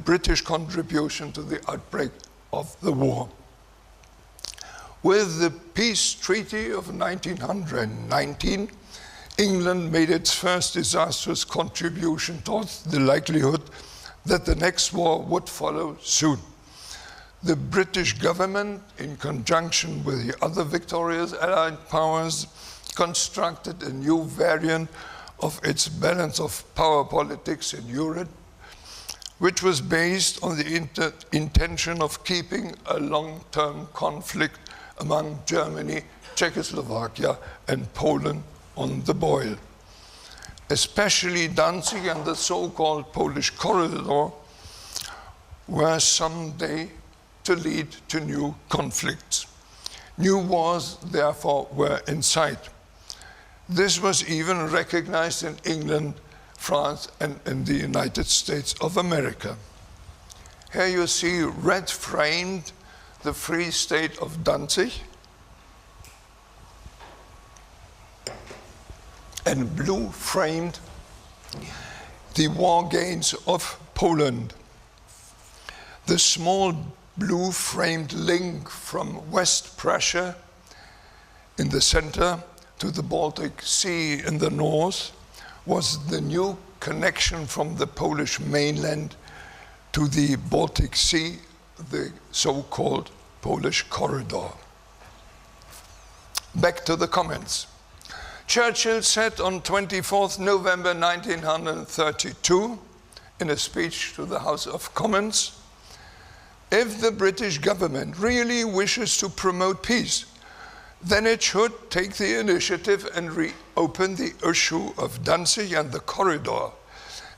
British contribution to the outbreak of the war. With the peace treaty of 1919, England made its first disastrous contribution towards the likelihood that the next war would follow soon. The British government, in conjunction with the other victorious Allied powers, constructed a new variant of its balance of power politics in Europe, which was based on the intention of keeping a long-term conflict among Germany, Czechoslovakia, and Poland on the boil. Especially Danzig and the so-called Polish corridor were someday to lead to new conflicts. New wars, therefore, were in sight. This was even recognized in England, France, and in the United States of America. Here you see red framed the Free State of Danzig and blue framed the war gains of Poland. The small blue framed link from West Prussia in the center to the Baltic Sea in the north was the new connection from the Polish mainland to the Baltic Sea, the so-called Polish corridor. Back to the comments. Churchill said on 24th November 1932 in a speech to the House of Commons, "If the British government really wishes to promote peace, then it should take the initiative and reopen the issue of Danzig and the corridor.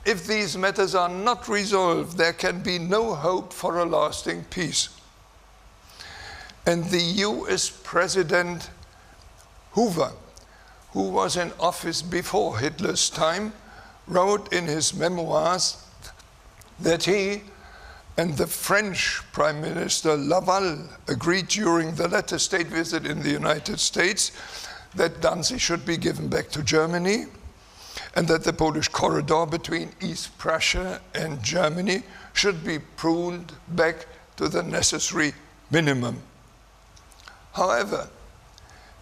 If these matters are not resolved, there can be no hope for a lasting peace." And the US President Hoover, who was in office before Hitler's time, wrote in his memoirs that he and the French Prime Minister Laval agreed during the latter state visit in the United States that Danzig should be given back to Germany and that the Polish corridor between East Prussia and Germany should be pruned back to the necessary minimum. However,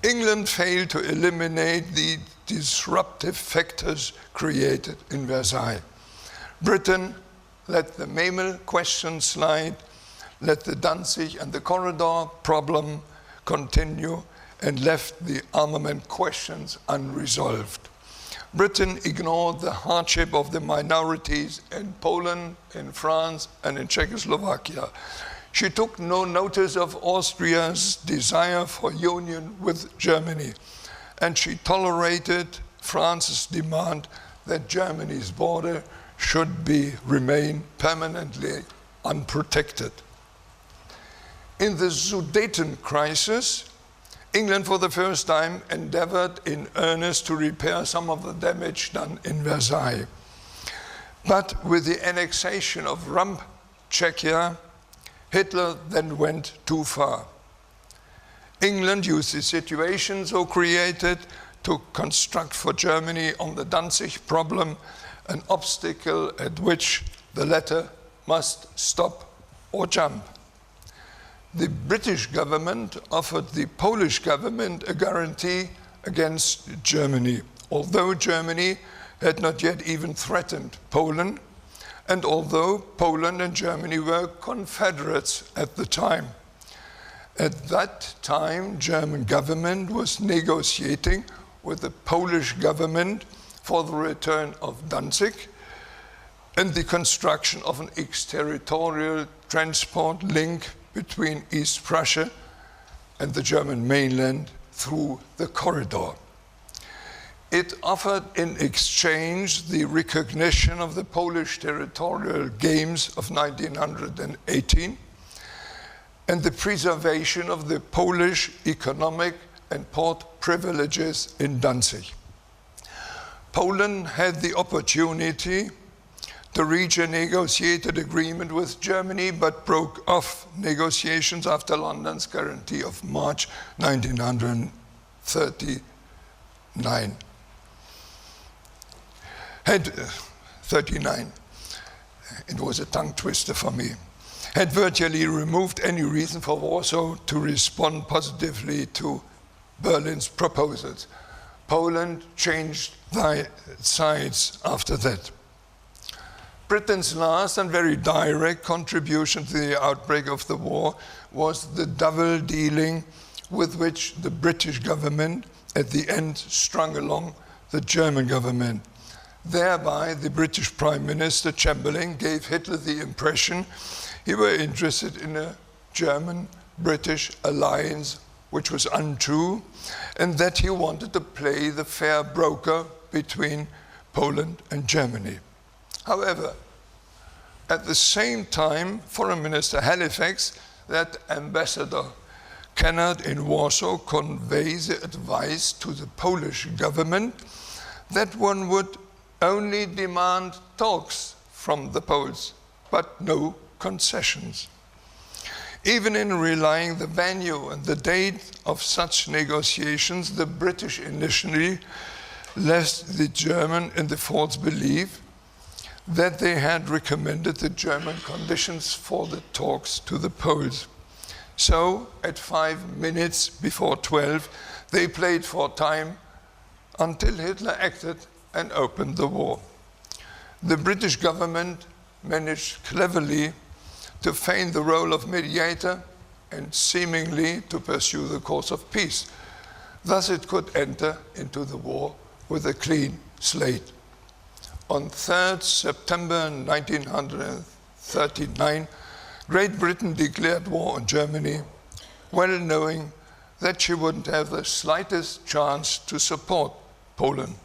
England failed to eliminate the disruptive factors created in Versailles. Britain let the Memel question slide, let the Danzig and the corridor problem continue, and left the armament questions unresolved. Britain ignored the hardship of the minorities in Poland, in France, and in Czechoslovakia. She took no notice of Austria's desire for union with Germany, and she tolerated France's demand that Germany's border should remain permanently unprotected. In the Sudeten crisis, England for the first time endeavored in earnest to repair some of the damage done in Versailles. But with the annexation of Rump, Czechia, Hitler then went too far. England used the situation so created to construct for Germany on the Danzig problem an obstacle at which the latter must stop or jump. The British government offered the Polish government a guarantee against Germany, although Germany had not yet even threatened Poland, and although Poland and Germany were confederates at the time. At that time, German government was negotiating with the Polish government for the return of Danzig and the construction of an exterritorial transport link between East Prussia and the German mainland through the corridor. It offered in exchange the recognition of the Polish territorial gains of 1918 and the preservation of the Polish economic and port privileges in Danzig. Poland had the opportunity to reach a negotiated agreement with Germany, but broke off negotiations after London's guarantee of March 1939. it was a tongue twister for me, had virtually removed any reason for Warsaw to respond positively to Berlin's proposals. Poland changed sides after that. Britain's last and very direct contribution to the outbreak of the war was the double dealing with which the British government at the end strung along the German government. Thereby, the British Prime Minister Chamberlain gave Hitler the impression he were interested in a German-British alliance, which was untrue, and that he wanted to play the fair broker between Poland and Germany. However, at the same time, Foreign Minister Halifax, that ambassador, cannot in Warsaw convey the advice to the Polish government that one would only demand talks from the Poles, but no concessions. Even in relaying the venue and the date of such negotiations, the British initially left the German in the false belief that they had recommended the German conditions for the talks to the Poles. So, at 5 minutes before 12, they played for time until Hitler acted and opened the war. The British government managed cleverly to feign the role of mediator and seemingly to pursue the course of peace. Thus it could enter into the war with a clean slate. On 3rd September 1939, Great Britain declared war on Germany, well knowing that she wouldn't have the slightest chance to support Poland